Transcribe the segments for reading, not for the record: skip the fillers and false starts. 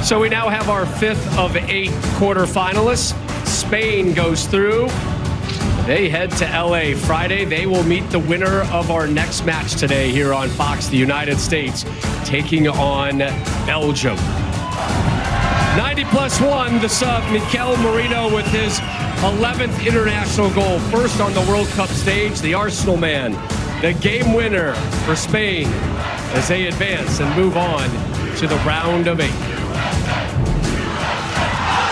So we now have our 5th of 8 quarterfinalists. Spain goes through. They head to LA Friday. They will meet the winner of our next match today here on Fox, the United States, taking on Belgium. 90+1, the sub, Mikel Merino with his 11th international goal. First on the World Cup stage, the Arsenal man, the game winner for Spain as they advance and move on to the round of 8.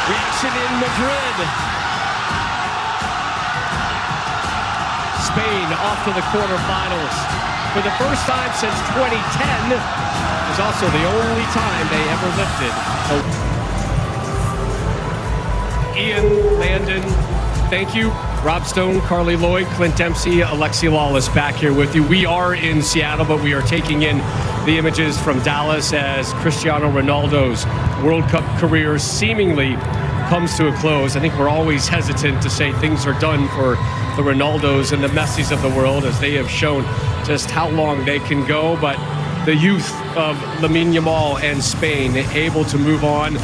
Reaction in Madrid. Spain off to the quarterfinals. For the first time since 2010, it was also the only time they ever lifted. Ian, Landon, thank you. Rob Stone, Carly Lloyd, Clint Dempsey, Alexi Lawless back here with you. We are in Seattle, but we are taking in the images from Dallas as Cristiano Ronaldo's World Cup career seemingly comes to a close. I think we're always hesitant to say things are done for the Ronaldos and the Messis of the world, as they have shown just how long they can go. But the youth of Lamine Yamal and Spain able to move on.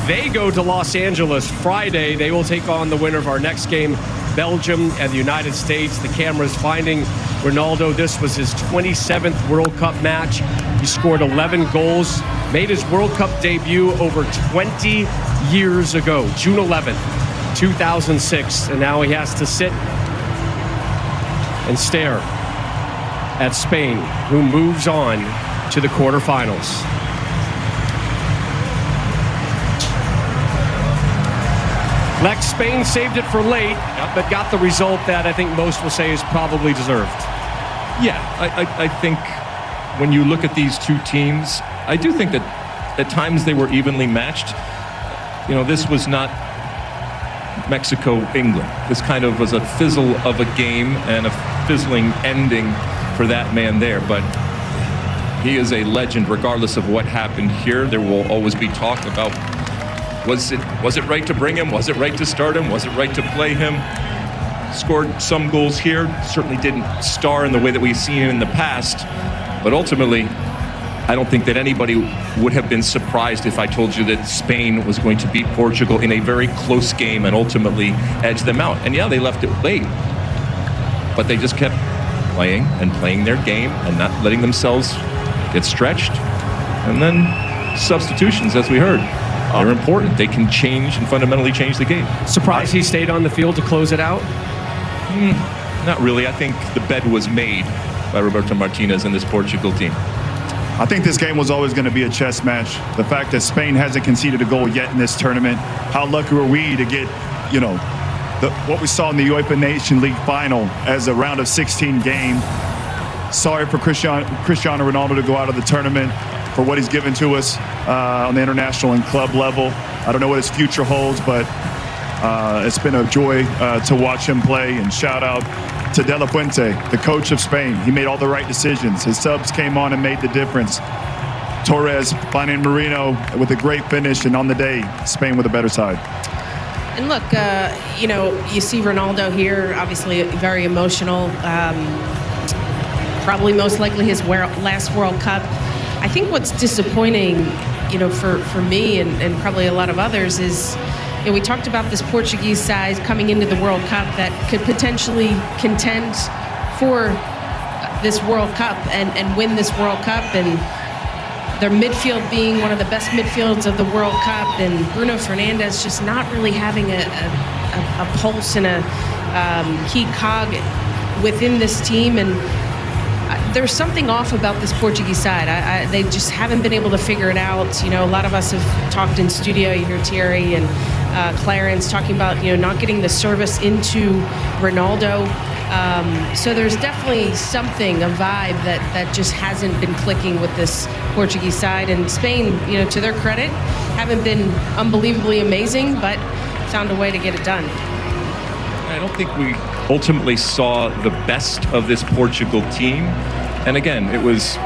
They go to Los Angeles Friday. They will take on the winner of our next game, Belgium and the United States. The camera's finding Ronaldo. This was his 27th World Cup match. He scored 11 goals, made his World Cup debut over 20 years ago, June 11th, 2006. And now he has to sit and stare at Spain, who moves on to the quarterfinals. Lex, Spain saved it for late, but got the result that I think most will say is probably deserved. Yeah, I think when you look at these two teams, I do think that at times they were evenly matched. You know, this was not Mexico-England. This kind of was a fizzle of a game and a fizzling ending for that man there. But he is a legend regardless of what happened here. There will always be talk about was it right to bring him? Was it right to start him? Was it right to play him? Scored some goals here. Certainly didn't star in the way that we've seen him in the past. But ultimately, I don't think that anybody would have been surprised if I told you that Spain was going to beat Portugal in a very close game and ultimately edge them out. And yeah, they left it late, but they just kept playing and playing their game and not letting themselves get stretched. And then substitutions, as we heard. They're important. They can change and fundamentally change the game. Surprised he stayed on the field to close it out? Not really. I think the bed was made by Roberto Martinez and this Portugal team. I think this game was always going to be a chess match. The fact that Spain hasn't conceded a goal yet in this tournament, how lucky were we to get, what we saw in the UEFA Nation League final as a round of 16 game. Sorry for Cristiano Ronaldo to go out of the tournament for what he's given to us on the international and club level. I don't know what his future holds, but it's been a joy to watch him play. And shout out to De La Fuente, the coach of Spain. He made all the right decisions. His subs came on and made the difference. Torres, finding Merino with a great finish, and on the day, Spain with a better side. And look, you see Ronaldo here, obviously very emotional. Probably most likely his last World Cup. I think what's disappointing, for me and probably a lot of others is, we talked about this Portuguese side coming into the World Cup that could potentially contend for this World Cup and win this World Cup, and their midfield being one of the best midfields of the World Cup, and Bruno Fernandes just not really having a pulse and a key cog within this team. And there's something off about this Portuguese side. They just haven't been able to figure it out. A lot of us have talked in studio. You hear Thierry and Clarence talking about, not getting the service into Ronaldo. So there's definitely something, a vibe that just hasn't been clicking with this Portuguese side. And Spain, to their credit, haven't been unbelievably amazing, but found a way to get it done. I don't think we ultimately saw the best of this Portugal team. And again, it was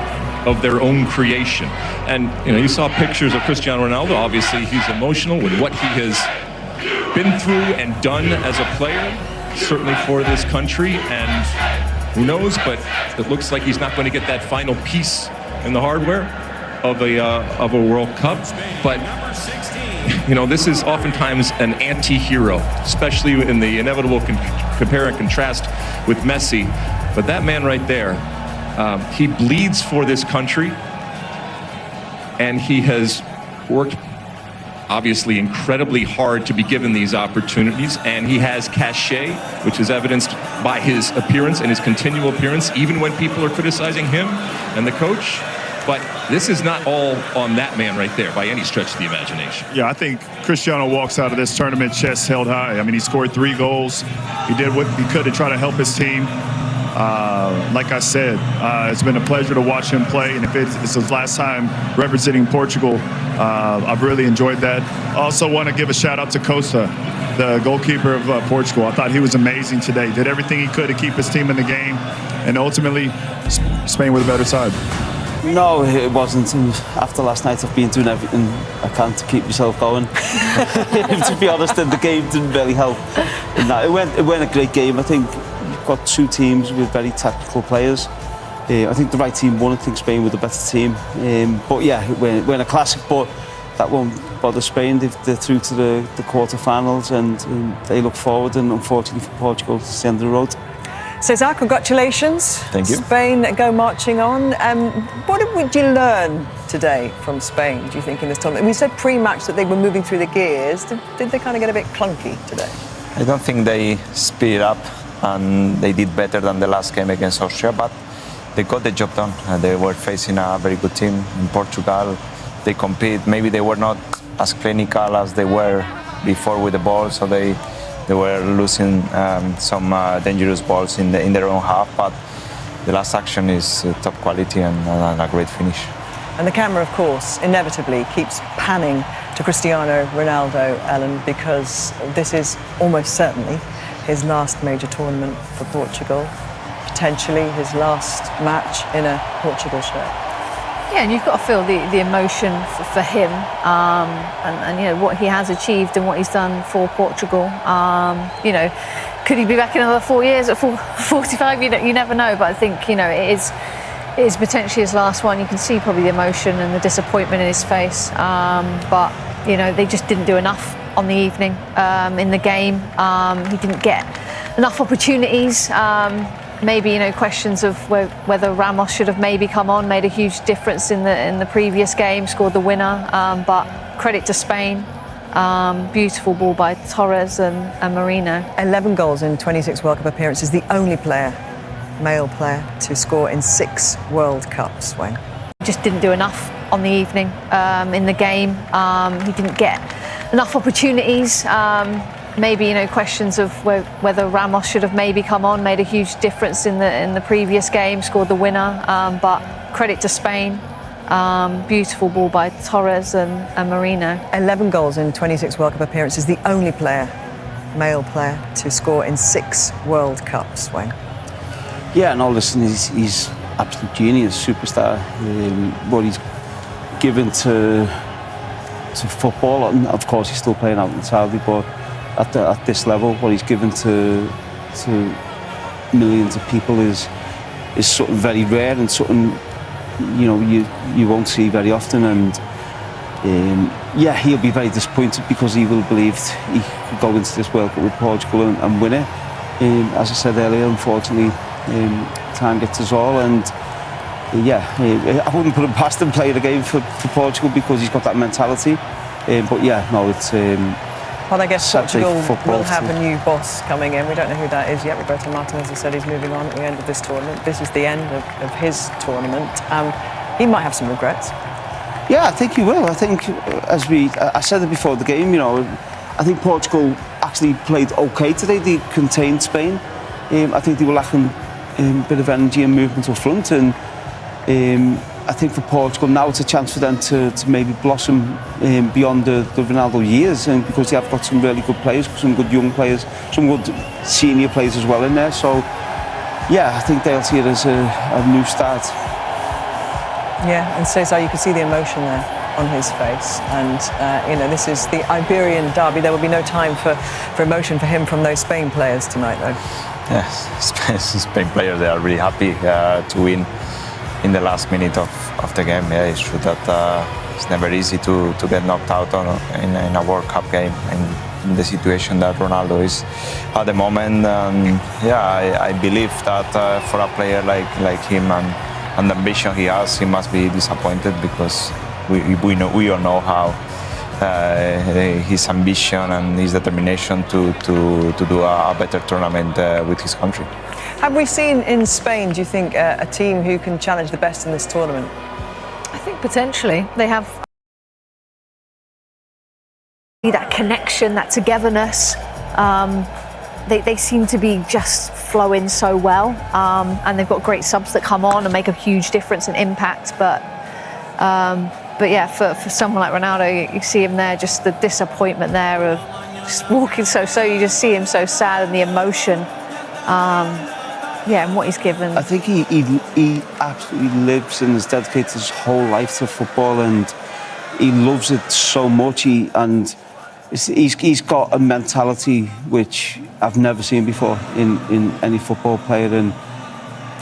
of their own creation. And, you saw pictures of Cristiano Ronaldo. Obviously, he's emotional with what he has been through and done as a player, certainly for this country. And who knows, but it looks like he's not going to get that final piece in the hardware. of a World Cup, but this is oftentimes an anti-hero, especially in the inevitable compare and contrast with Messi. But that man right there, he bleeds for this country, and he has worked obviously incredibly hard to be given these opportunities, and he has cachet, which is evidenced by his appearance and his continual appearance, even when people are criticizing him and the coach. But this is not all on that man right there by any stretch of the imagination. Yeah, I think Cristiano walks out of this tournament chest held high. I mean, he scored 3 goals. He did what he could to try to help his team. Like I said, it's been a pleasure to watch him play, and if it's his last time representing Portugal, I've really enjoyed that. I also want to give a shout out to Costa, the goalkeeper of Portugal. I thought he was amazing today. Did everything he could to keep his team in the game, and ultimately, Spain were the better side. No, it wasn't. And after last night, I've been doing everything I can to keep myself going. To be honest, the game didn't really help. It went a great game. I think you've got 2 teams with very tactical players. I think the right team won. I think Spain were the better team. But yeah, it went a classic. But that won't bother Spain. They're through to the quarter-finals, and they look forward. And unfortunately for Portugal, it's the end of the road. Cesar, congratulations. Thank you. Spain go marching on. What did you learn today from Spain, do you think, in this tournament? We said pre-match that they were moving through the gears. Did they kind of get a bit clunky today? I don't think they speed up, and they did better than the last game against Austria, but they got the job done. They were facing a very good team in Portugal. They compete. Maybe they were not as clinical as they were before with the ball, so they were losing some dangerous balls in their own half, but the last action is top quality and a great finish. And the camera, of course, inevitably keeps panning to Cristiano Ronaldo, Ellen, because this is almost certainly his last major tournament for Portugal, potentially his last match in a Portugal shirt. Yeah, and you've got to feel the emotion for him, and what he has achieved and what he's done for Portugal. Could he be back in another 4 years at 45? You never know, but I think it is potentially his last one. You can see probably the emotion and the disappointment in his face, but they just didn't do enough on the evening in the game. He didn't get enough opportunities. Maybe questions of whether Ramos should have maybe come on, made a huge difference in the previous game, scored the winner. But credit to Spain, beautiful ball by Torres and Marino. 11 goals in 26 World Cup appearances, the only male player to score in 6 World Cups. Wayne just didn't do enough on the evening in the game. He didn't get enough opportunities. Maybe questions of whether Ramos should have maybe come on, made a huge difference in the previous game, scored the winner. But credit to Spain, beautiful ball by Torres and Marino. 11 goals in 26 World Cup appearances, the only male player to score in 6 World Cups. Wayne. Yeah, no, listen, he's absolute genius, superstar. What he's given to football, and of course he's still playing out in Saudi, but at this level, what he's given to millions of people is something very rare and something you won't see very often. And he'll be very disappointed because he will believe he could go into this World Cup with Portugal and win it. As I said earlier, unfortunately, time gets us all, and I wouldn't put him past him playing the game for Portugal because he's got that mentality. It's. Well, I guess Portugal will have too. a new boss coming in. We don't know who that is yet. Roberto Martinez has said he's moving on at the end of this tournament. This is the end of his tournament. He might have some regrets. Yeah, I think he will. I think, I said it before the game, I think Portugal actually played okay today. They contained Spain. I think they were lacking a bit of energy and movement up front, and I think for Portugal now it's a chance for them to maybe blossom beyond the Ronaldo years, and because they have got some really good players, some good young players, some good senior players as well in there. So I think they'll see it as a new start. Yeah, and Cesar, you can see the emotion there on his face, and this is the Iberian derby. There will be no time for emotion for him from those Spain players tonight, though. Yes, Spain players, they are really happy to win. in the last minute of the game. Yeah, it's true that it's never easy to get knocked out in a World Cup game in the situation that Ronaldo is at the moment. I believe that for a player like him and the ambition he has, he must be disappointed because we all know how his ambition and his determination to do a better tournament with his country. Have we seen in Spain, do you think, a team who can challenge the best in this tournament? I think potentially they have that connection, that togetherness. They seem to be just flowing so well, and they've got great subs that come on and make a huge difference and impact. But yeah, for someone like Ronaldo, you see him there, just the disappointment there of just walking so. You just see him so sad and the emotion. And what he's given. I think he absolutely lives and has dedicated his whole life to football, and he loves it so much. He's got a mentality which I've never seen before in any football player. And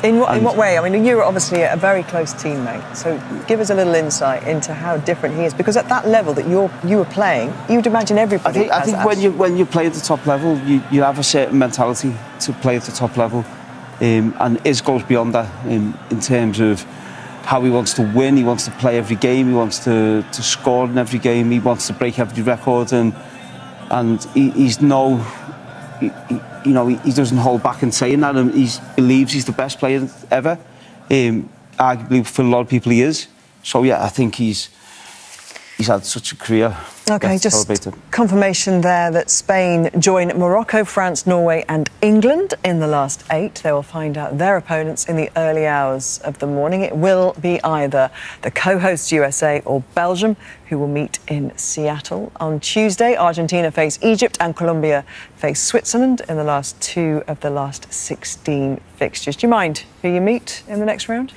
in what way? I mean, you're obviously a very close teammate, so give us a little insight into how different he is. Because at that level that you were playing, you'd imagine everybody. I think when you play at the top level, you have a certain mentality to play at the top level, and his goes beyond that in terms of how he wants to win. He wants to play every game. He wants to score in every game. He wants to break every record, and he's no. He doesn't hold back in saying that, and he believes he's the best player ever. Arguably, for a lot of people, he is. So yeah, I think he's had such a career. Okay, just confirmation there that Spain join Morocco, France, Norway and England in the last 8. They will find out their opponents in the early hours of the morning. It will be either the co-hosts USA or Belgium, who will meet in Seattle. On Tuesday, Argentina face Egypt and Colombia face Switzerland in the last 2 of the last 16 fixtures. Do you mind who you meet in the next round?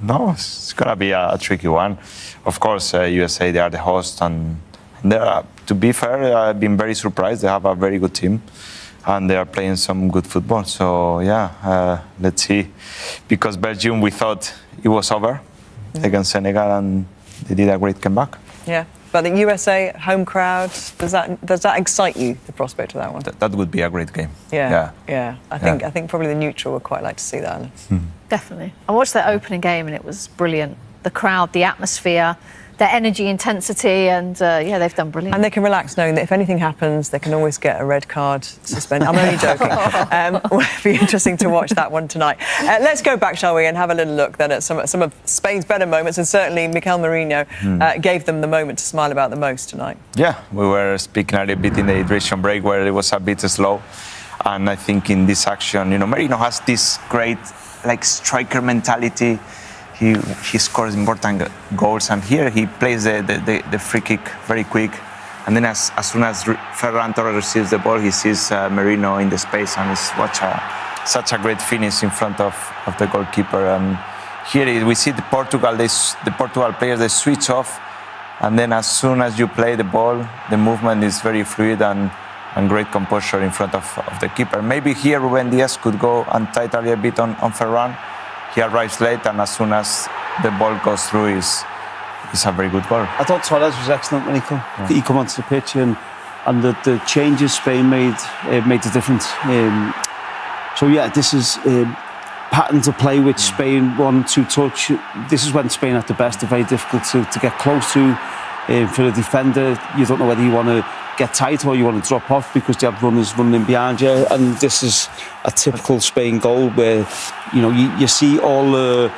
No, it's going to be a tricky one. Of course, USA, they are the host, and they are, to be fair, I've been very surprised. They have a very good team, and they are playing some good football. So, yeah, let's see. Because Belgium, we thought it was over against Senegal, and they did a great comeback. Yeah, but the USA home crowd, does that excite you, the prospect of that one? That would be a great game. Yeah. I think probably the neutral would quite like to see that. Definitely. I watched their opening game and it was brilliant. The crowd, the atmosphere, their energy, intensity, and they've done brilliant. And they can relax knowing that if anything happens, they can always get a red card suspended. I'm only joking. It'll be interesting to watch that one tonight. Let's go back, shall we, and have a little look then at some of Spain's better moments, and certainly Mikel Merino gave them the moment to smile about the most tonight. Yeah, we were speaking a little bit in the hydration break where it was a bit slow, and I think in this action, Merino has this great striker mentality. He scores important goals, and here he plays the free kick very quick, and then as soon as Ferran Torres receives the ball, he sees Merino in the space, and it's such a great finish in front of the goalkeeper. And here we see the Portugal players, they switch off, and then as soon as you play the ball, the movement is very fluid and great composure in front of the keeper. Maybe here Ruben Diaz could go and tighten a bit on Ferran. He arrives late, and as soon as the ball goes through, it's a very good goal. I thought Torres was excellent when he come onto the pitch, and the changes Spain made the difference. So yeah, this is patterns of play which Spain want to touch. This is when Spain at the best. They're very difficult to get close to. For the defender, you don't know whether you want to get tight or you want to drop off because they have runners running behind you. And this is a typical Spain goal where you see all the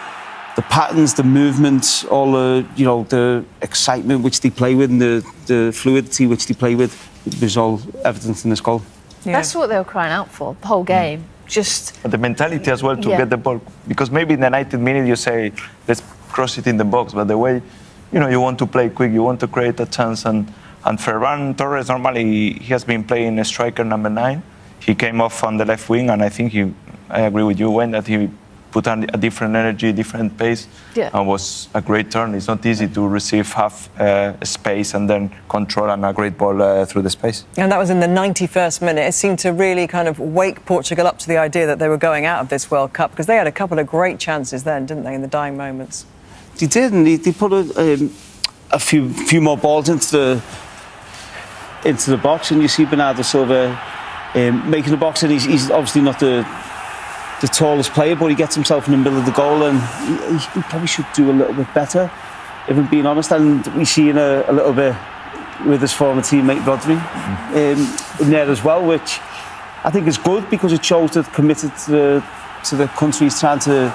patterns, the movements, all the excitement which they play with, and the fluidity which they play with. It was all evident in this goal. Yeah. That's what they were crying out for the whole game. But the mentality as well to get the ball, because maybe in the 90th minute you say let's cross it in the box, but the way you want to play quick, you want to create a chance, and Ferran Torres normally he has been playing a striker number 9. He came off on the left wing, and I think I agree with you, Wayne, that he put on a different energy, different pace, and was a great turn. It's not easy to receive half space and then control and a great ball through the space. And that was in the 91st minute. It seemed to really kind of wake Portugal up to the idea that they were going out of this World Cup, because they had a couple of great chances then, didn't they, in the dying moments? They did, and they put a few more balls into the box, and you see Bernardo Silva making the box, and he's obviously not the tallest player, but he gets himself in the middle of the goal, and he probably should do a little bit better, if I'm being honest. And we see in a little bit with his former teammate Rodri in there as well, which I think is good, because it shows that committed to the country he's trying to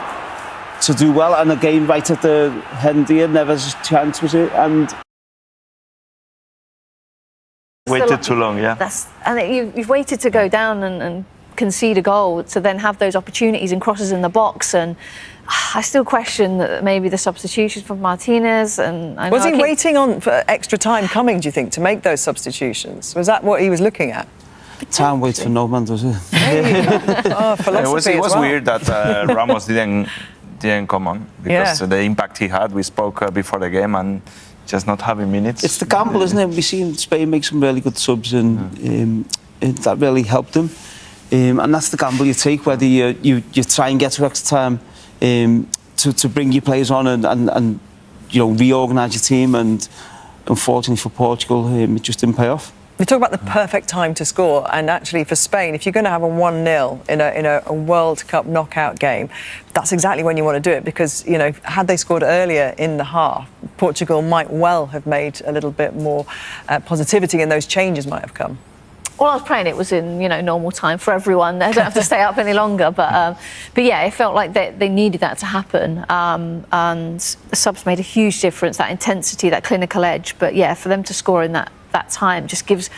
do well. And again, right at the end here, Neves' chance was it, and waited too long, You've waited to go down and concede a goal, to then have those opportunities and crosses in the box, and I still question that maybe the substitutions from Martinez. And was he waiting on for extra time coming, do you think, to make those substitutions? Was that what he was looking at? Time waits for no man, does it? Philosophy it was as well. weird that Ramos didn't come on, because the impact he had, we spoke before the game, and just not having minutes. It's the gamble, isn't it? We've seen Spain make some really good subs, and that really helped them. And that's the gamble you take, whether you try and get to extra time to bring your players on and reorganise your team. And unfortunately for Portugal, it just didn't pay off. You talk about the perfect time to score, and actually for Spain, if you're going to have a 1-0 in a World Cup knockout game, that's exactly when you want to do it, because, had they scored earlier in the half, Portugal might well have made a little bit more positivity, and those changes might have come. Well, I was praying it was in normal time for everyone. They don't have to stay up any longer. But yeah, it felt like they needed that to happen. And the subs made a huge difference. That intensity, that clinical edge. But yeah, for them to score in that time just gives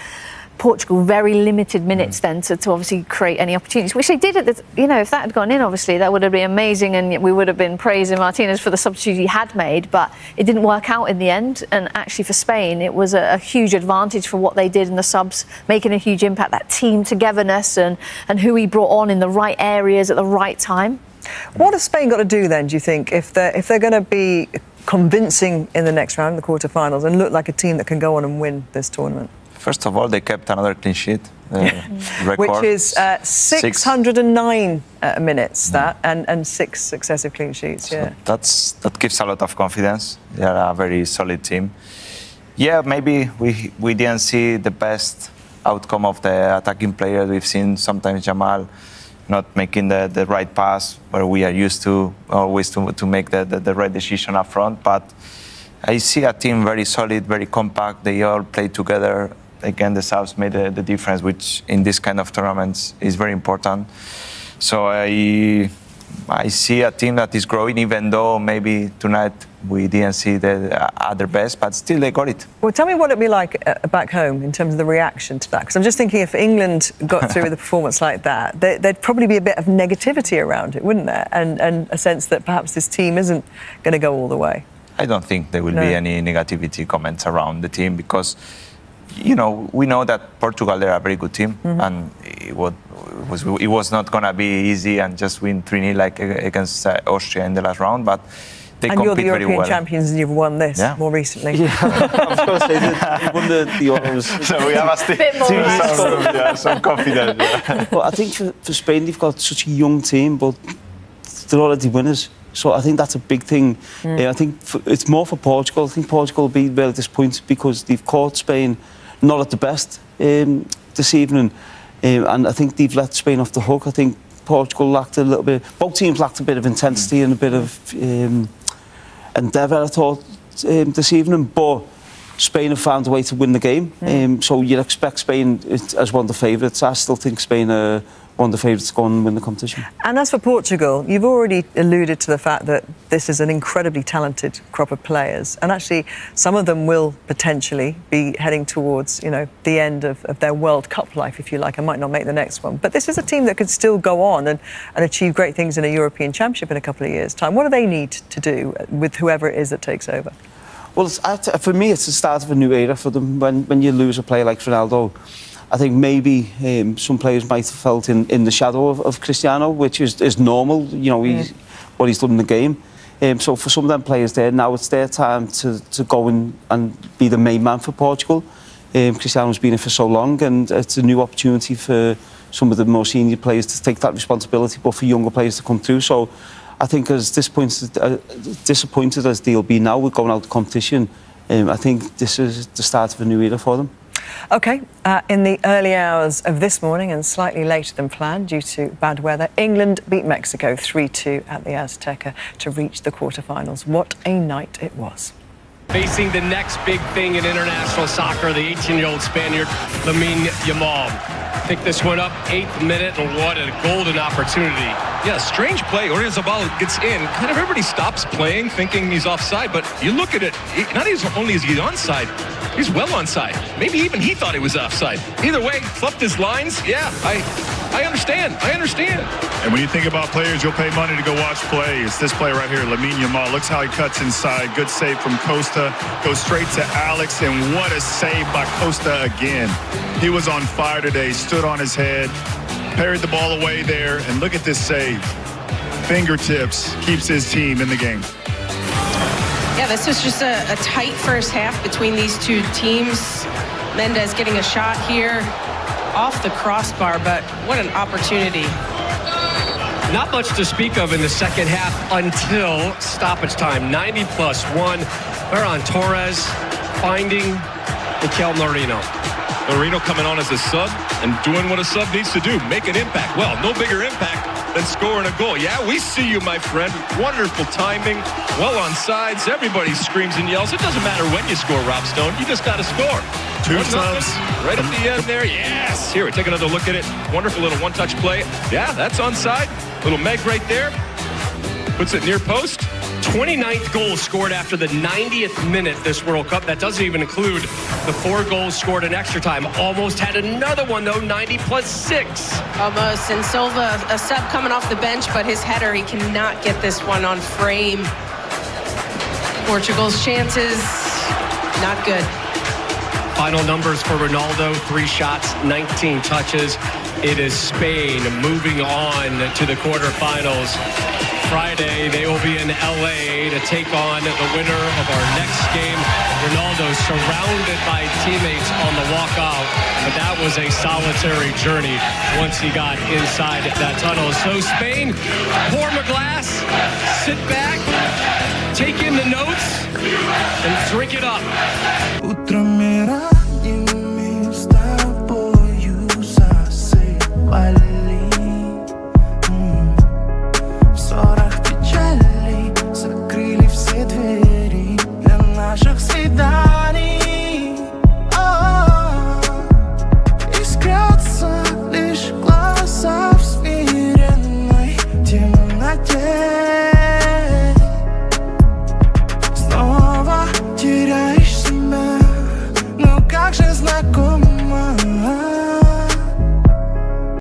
Portugal very limited minutes then to obviously create any opportunities, which they did at the, if that had gone in, obviously that would have been amazing, and we would have been praising Martinez for the substitute he had made, but it didn't work out in the end. And actually for Spain, it was a huge advantage for what they did in the subs, making a huge impact, that team togetherness and who he brought on in the right areas at the right time. What have Spain got to do then, do you think, if they're going to be convincing in the next round, the quarterfinals, and look like a team that can go on and win this tournament? First of all, they kept another clean sheet record, which is 609 minutes, and 6 successive clean sheets. So that gives a lot of confidence. They are a very solid team. Yeah, maybe we didn't see the best outcome of the attacking players. We've seen sometimes Jamal not making the right pass, where we are used to always to make the right decision up front. But I see a team very solid, very compact. They all play together. Again, the subs made the difference, which in this kind of tournaments is very important. So I see a team that is growing, even though maybe tonight we didn't see the other best, but still they got it. Well, tell me what it'd be like back home in terms of the reaction to that. Because I'm just thinking, if England got through with a performance like that, there'd probably be a bit of negativity around it, wouldn't there? And a sense that perhaps this team isn't going to go all the way. I don't think there will be any negativity comments around the team, because we know that Portugal, they're a very good team, and it was not going to be easy and just win 3-0 like against Austria in the last round, but they compete very well. And you're the European champions, and you've won this more recently. Yeah, of course they did. They won the Euros. So we have some confidence. Yeah. Well, I think for Spain, they've got such a young team, but they're already winners. So I think that's a big thing. I think it's more for Portugal. I think Portugal will be really disappointed, because they've caught Spain not at the best this evening, and I think they've let Spain off the hook. I think Portugal lacked a little bit. Both teams lacked a bit of intensity and a bit of endeavour, I thought, this evening. But Spain have found a way to win the game. So you'd expect Spain as one of the favourites. I still think Spain are one of the favourites to go and win the competition. And as for Portugal, you've already alluded to the fact that this is an incredibly talented crop of players, and actually some of them will potentially be heading towards, the end of their World Cup life, if you like, and might not make the next one. But this is a team that could still go on and achieve great things in a European Championship in a couple of years' time. What do they need to do with whoever it is that takes over? Well, for me, it's the start of a new era for them. When you lose a player like Ronaldo, I think maybe some players might have felt in the shadow of Cristiano, which is normal. what he's done in the game. So for some of them players there, now it's their time to go and be the main man for Portugal. Cristiano's been in for so long, and it's a new opportunity for some of the more senior players to take that responsibility, but for younger players to come through. So I think as disappointed as they'll be now with going out of competition, I think this is the start of a new era for them. OK, in the early hours of this morning and slightly later than planned due to bad weather, England beat Mexico 3-2 at the Azteca to reach the quarterfinals. What a night it was. Facing the next big thing in international soccer, the 18-year-old Spaniard, Lamine Yamal. Pick this one up, 8th minute, and what a golden opportunity. Yeah, strange play. Oyarzabal gets in. Kind of everybody stops playing thinking he's offside, but you look at it, not only is he onside, he's well onside. Maybe even he thought he was offside. Either way, fluffed his lines. Yeah, I understand. And when you think about players you'll pay money to go watch play, it's this play right here, Lamine Yamal. Looks how he cuts inside. Good save from Costa. Goes straight to Alex, and what a save by Costa again. He was on fire today, stood on his head, parried the ball away there, and look at this save. Fingertips, keeps his team in the game. Yeah, this was just a tight first half between these two teams. Mendes getting a shot here off the crossbar, but what an opportunity. Not much to speak of in the second half until stoppage time. 90+1. Ferran Torres finding Mikel Merino. Merino coming on as a sub and doing what a sub needs to do, make an impact. Well, no bigger impact than scoring a goal. Yeah, we see you, my friend. Wonderful timing, well on sides. Everybody screams and yells. It doesn't matter when you score, Rob Stone. You just got to score. Two subs. Right at the end there. Yes. Here, we take another look at it. Wonderful little one-touch play. Yeah, that's onside. Little Meg right there. Puts it near post. 29th goal scored after the 90th minute this World Cup. That doesn't even include the 4 goals scored in extra time. Almost had another one, though, 90+6. Almost. And Silva, a sub coming off the bench, but his header, he cannot get this one on frame. Portugal's chances, not good. Final numbers for Ronaldo, 3 shots, 19 touches. It is Spain moving on to the quarterfinals. Friday, they will be in LA to take on the winner of our next game. Ronaldo surrounded by teammates on the walkout, but that was a solitary journey once he got inside that tunnel. So Spain, pour him a glass, sit back, take in the notes, and drink it up. Наших свиданий искрятся лишь глаза в смиренной темноте. Снова теряешь себя, но как же знакомо.